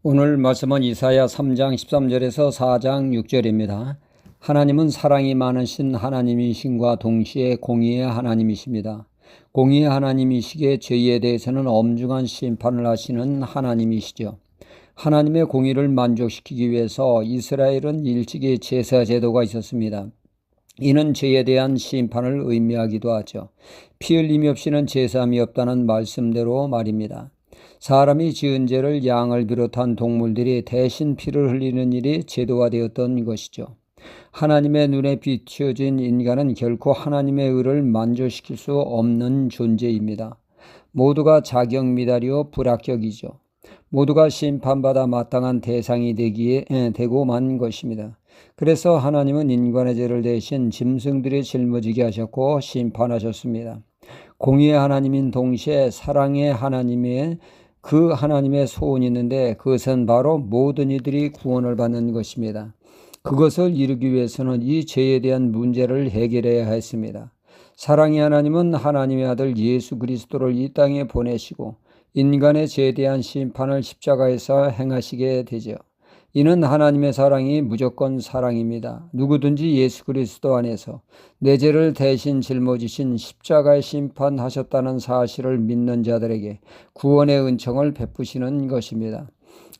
오늘 말씀은 이사야 3장 13절에서 4장 6절입니다. 하나님은 사랑이 많으신 하나님이신과 동시에 공의의 하나님이십니다. 공의의 하나님이시기에 죄에 대해서는 엄중한 심판을 하시는 하나님이시죠. 하나님의 공의를 만족시키기 위해서 이스라엘은 일찍이 제사 제도가 있었습니다. 이는 죄에 대한 심판을 의미하기도 하죠. 피 흘림이 없이는 제사함이 없다는 말씀대로 말입니다. 사람이 지은 죄를 양을 비롯한 동물들이 대신 피를 흘리는 일이 제도화되었던 것이죠. 하나님의 눈에 비추어진 인간은 결코 하나님의 의를 만족시킬 수 없는 존재입니다. 모두가 자격 미달이요 불합격이죠. 모두가 심판받아 마땅한 대상이 되고 만 것입니다. 그래서 하나님은 인간의 죄를 대신 짐승들이 짊어지게 하셨고 심판하셨습니다. 공의의 하나님인 동시에 사랑의 하나님의 그 하나님의 소원이 있는데 그것은 바로 모든 이들이 구원을 받는 것입니다. 그것을 이루기 위해서는 이 죄에 대한 문제를 해결해야 했습니다. 사랑의 하나님은 하나님의 아들 예수 그리스도를 이 땅에 보내시고 인간의 죄에 대한 심판을 십자가에서 행하시게 되죠. 이는 하나님의 사랑이 무조건 사랑입니다. 누구든지 예수 그리스도 안에서 내 죄를 대신 짊어지신 십자가에 심판하셨다는 사실을 믿는 자들에게 구원의 은총을 베푸시는 것입니다.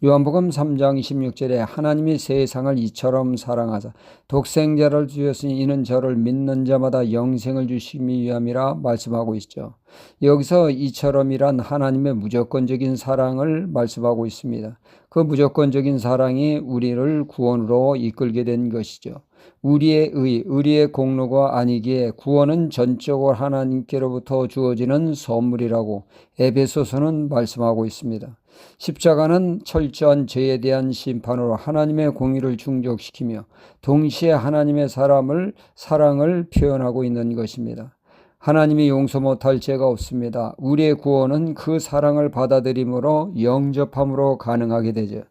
요한복음 3장 26절에 하나님이 세상을 이처럼 사랑하사 독생자를 주셨으니 이는 저를 믿는 자마다 영생을 주시기 위함이라 말씀하고 있죠. 여기서 이처럼이란 하나님의 무조건적인 사랑을 말씀하고 있습니다. 그 무조건적인 사랑이 우리를 구원으로 이끌게 된 것이죠. 우리의 공로가 아니기에 구원은 전적으로 하나님께로부터 주어지는 선물이라고 에베소서는 말씀하고 있습니다. 십자가는 철저한 죄에 대한 심판으로 하나님의 공의를 충족시키며 동시에 하나님의 사랑을 표현하고 있는 것입니다. 하나님이 용서 못할 죄가 없습니다. 우리의 구원은 그 사랑을 받아들임으로 영접함으로 가능하게 되죠.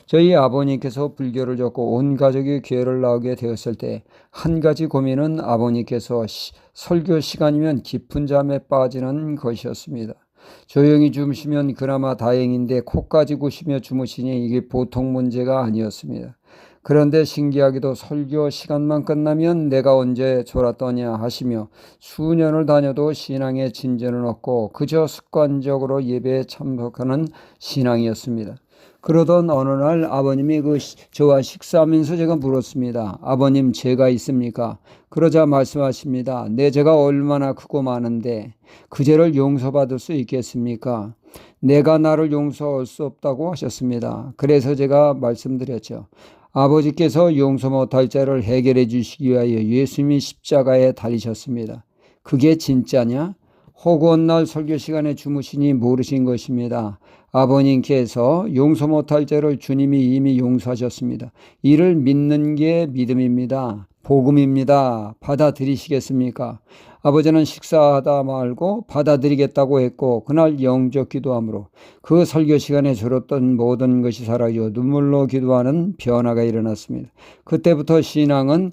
저희 아버님께서 불교를 접고 온 가족이 교회를 나오게 되었을 때 한 가지 고민은 아버님께서 설교 시간이면 깊은 잠에 빠지는 것이었습니다. 조용히 주무시면 그나마 다행인데 코까지 고시며 주무시니 이게 보통 문제가 아니었습니다. 그런데 신기하게도 설교 시간만 끝나면 내가 언제 졸았더냐 하시며 수년을 다녀도 신앙의 진전은 없고 그저 습관적으로 예배에 참석하는 신앙이었습니다. 그러던 어느 날 아버님이 저와 식사하면서 제가 물었습니다. 아버님, 죄가 있습니까? 그러자 말씀하십니다. 내 죄가 얼마나 크고 많은데 그 죄를 용서받을 수 있겠습니까? 내가 나를 용서할 수 없다고 하셨습니다. 그래서 제가 말씀드렸죠. 아버지께서 용서 못할 죄를 해결해 주시기 위하여 예수님이 십자가에 달리셨습니다. 그게 진짜냐? 허구한 날 설교 시간에 주무시니 모르신 것입니다. 아버님께서 용서 못할 죄를 주님이 이미 용서하셨습니다. 이를 믿는 게 믿음입니다. 복음입니다. 받아들이시겠습니까? 아버지는 식사하다 말고 받아들이겠다고 했고 그날 영적 기도함으로 그 설교 시간에 줄었던 모든 것이 사라져 눈물로 기도하는 변화가 일어났습니다. 그때부터 신앙은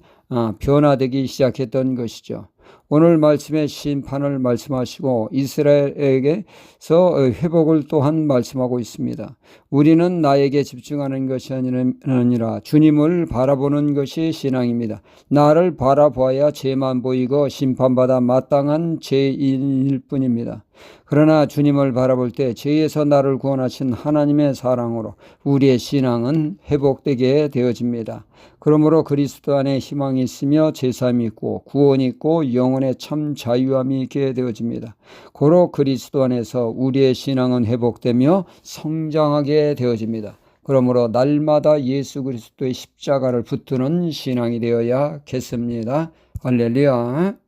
변화되기 시작했던 것이죠. 오늘 말씀의 심판을 말씀하시고 이스라엘에게서 회복을 또한 말씀하고 있습니다. 우리는 나에게 집중하는 것이 아니라 주님을 바라보는 것이 신앙입니다. 나를 바라보아야 죄만 보이고 심판받아 마땅한 죄인일 뿐입니다. 그러나 주님을 바라볼 때 죄에서 나를 구원하신 하나님의 사랑으로 우리의 신앙은 회복되게 되어집니다. 그러므로 그리스도 안에 희망이 있으며 제사함이 있고 구원이 있고 영혼의 참 자유함이 있게 되어집니다. 고로 그리스도 안에서 우리의 신앙은 회복되며 성장하게 되어집니다. 그러므로 날마다 예수 그리스도의 십자가를 붙드는 신앙이 되어야겠습니다. 할렐루야.